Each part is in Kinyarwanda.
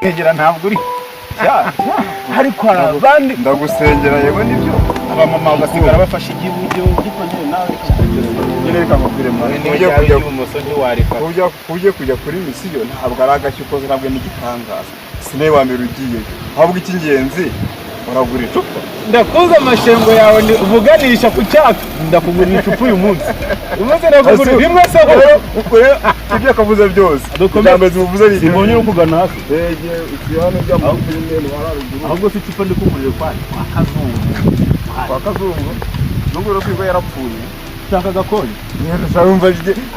gusengera ntabwo uri ariko abandi ndagusengera yego nibyo abamama bagasigara bafashe igihugu giko nawe reka mubwire mwana ujye ibumoso ntiwareka kujya kuri misiyo ntabwo ari agashya ukoze ntabwo n'igitangaza sine wa mbere ugiye ahubwo icy'ingenzi uragura icupa ndakuza amashengo yawe uvuganisha ku cyaka ndakugura icupa uyu munsi nakugura rimwe se ukore ibyo kavuze byose cyambe zivuze ni simonye no kugana hafi ege ukiyano by'amafilime wararuguru ahubwo se icupa ndikugurira kwa kazungu nubwo rero kwigo yarapfuye shaka gakoye nshaka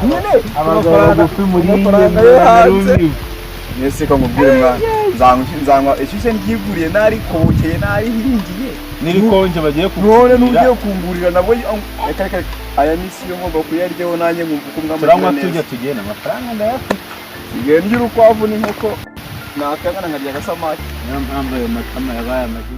nyine abagabo gufi muri nese ko mubwire mwana nzanywa ishyushye ntiguriye nari kongeye nari hingiye niri konje bagiye none n'ugiye kungurira nabwo reka aya misi yo ngomba kuyaryaho nanjye nkumva uko mwamurana tujya tugenda amafaranga ndayafite igenda y'urukwavu n'inkoko nakangana nkarya agasamaki niyo mpamvu ayo matama yabaye amagi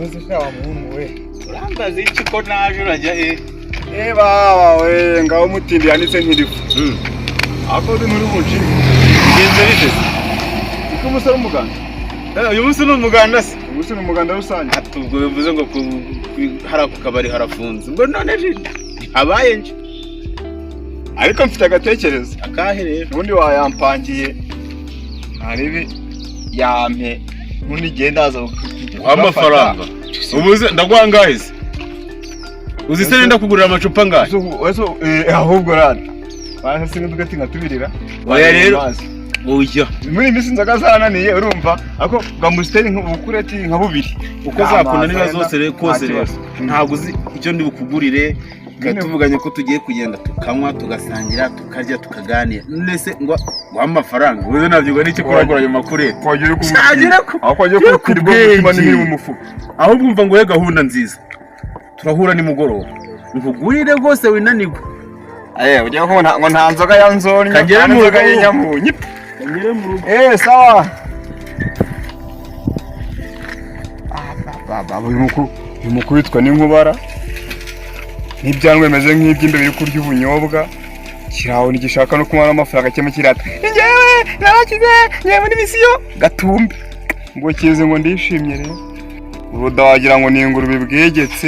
Nzi shawa muhungu we. Urambaza iki ko naje urajya he? Baba we ngaho mutindi yanitse nkirifu. Akoze muri buci. Ngenze rite? Iko umusore umuganda. Uyu munsi ni umuganda se? Umunsi ni umuganda rusange. Atubwo bivuze ngo hari ku kabari harafunze. Ngo none habaye nje. Ariko mfite agatekerezo. Akahe rero? Ubundi wayampangiye. Haribi yampe. Mundi gendaza amafaranga ubuze ndagwangahize uzise nenda kugurira amacupa ngahe ahubwo rata base singa tugatinga tubirira oya rero oya muri misi nzaga zananiye urumva ako gamusteri nk'ubukureti nka bubiri uko zakunanira zose rero kose rero ntago uzi icyo ndi bukugurire tuvuganye ko tugiye kugenda tukanywa tugasangira tukarya tukaganira nese ngo amafaranga ubuze navyuga n'iki kuragura ayo makurete kwagira kukwirwa n'ibiri mu mufuka ahubwo umva ngo gahunda nziza turahura ni mugoroba nkugurire rwose winanirwe ugiye kubona ngo nta nzoga ya nzonyo kagere mu nzoga y'inyamunyu kagere mu rugo sawa baba uyu mukuru witwa n'inkubara n'ibyanwe bimeze nk'iby'imbe biri kurya ubunyobwa kiraho nigishaka no kumara amafaranga cyema kirata njyewe narakize nyewe muri misiyo gatumbe ngo kize ngo ndishimye rero uruda wagira ngo ni ingurube bwegetse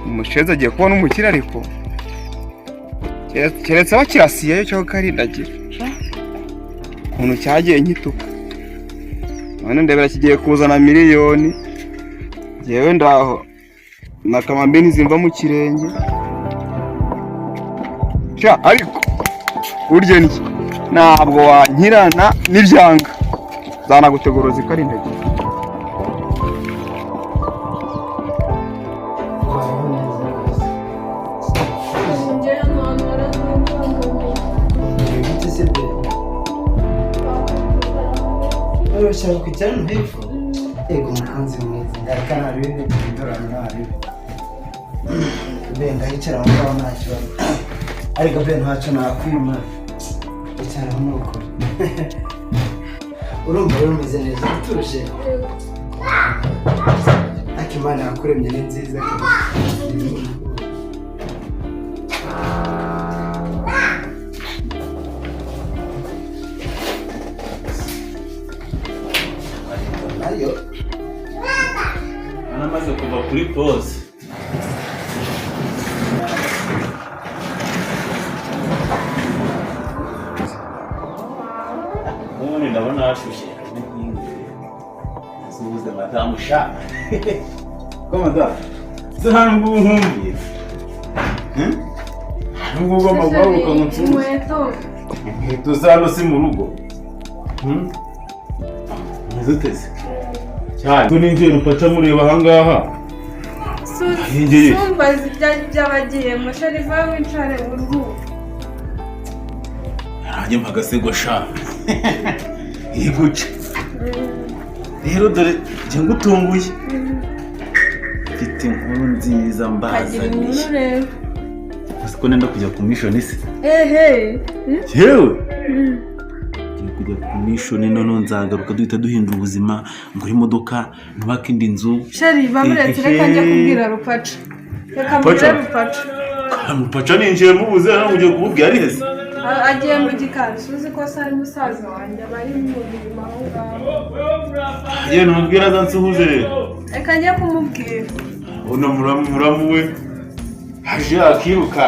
umusheza agiye kubona umukira ariko keretse bakirasiye cyo karindagira ukuntu cyagiye nkituka none ndebera kigiye kuzana miliyoni yewe ndaho nakamambeni zimva mu kirenge ariko urye niki ntabwo wankirana n'ibyanga zanagutegura zikarindagira Ushaka kujyana hepfo ego mukunzi mwiza ndareka nabindi bidorana nabi benga hicara aho ntacyo ariko ben ntacyo nakwima icara nuko urumva rumeze neza turushe akimana yakuremye ni nziza anamaze kuva kuri pause none ndabona hashushe subuze madamu sha komanda zahanu nkumbuye nubwo ugomba guhaguruka mu nzu inkweto zano si mu rugo ntizuteze cyane tuninjiye rupaca mureba ahangaha sumba by'abagiye mushariva w'icare uruhu nanjye mpagasego sha iguca rero dore njye ngutunguye mfite inkuru nziza mbazaniye ko nenda kujya ku mission isi yewe ngiye kujya ku mishoni none nzagaruka duhita duhindura ubuzima ngo imodoka ntubake indi nzu. Sheri bamuretse reka njye kubwira Rupaca. Reka mbwire Rupaca. Rupaca ninjiye mubuze hano mugiye kububwira ari hese. Agiye mu gikari uzi ko sari musaza wanjye bari mu mirimo aho ngaho. Yewe numubwira azansuhuze rero. Reka njye kumubwira. Uno muramu we haje akiruka.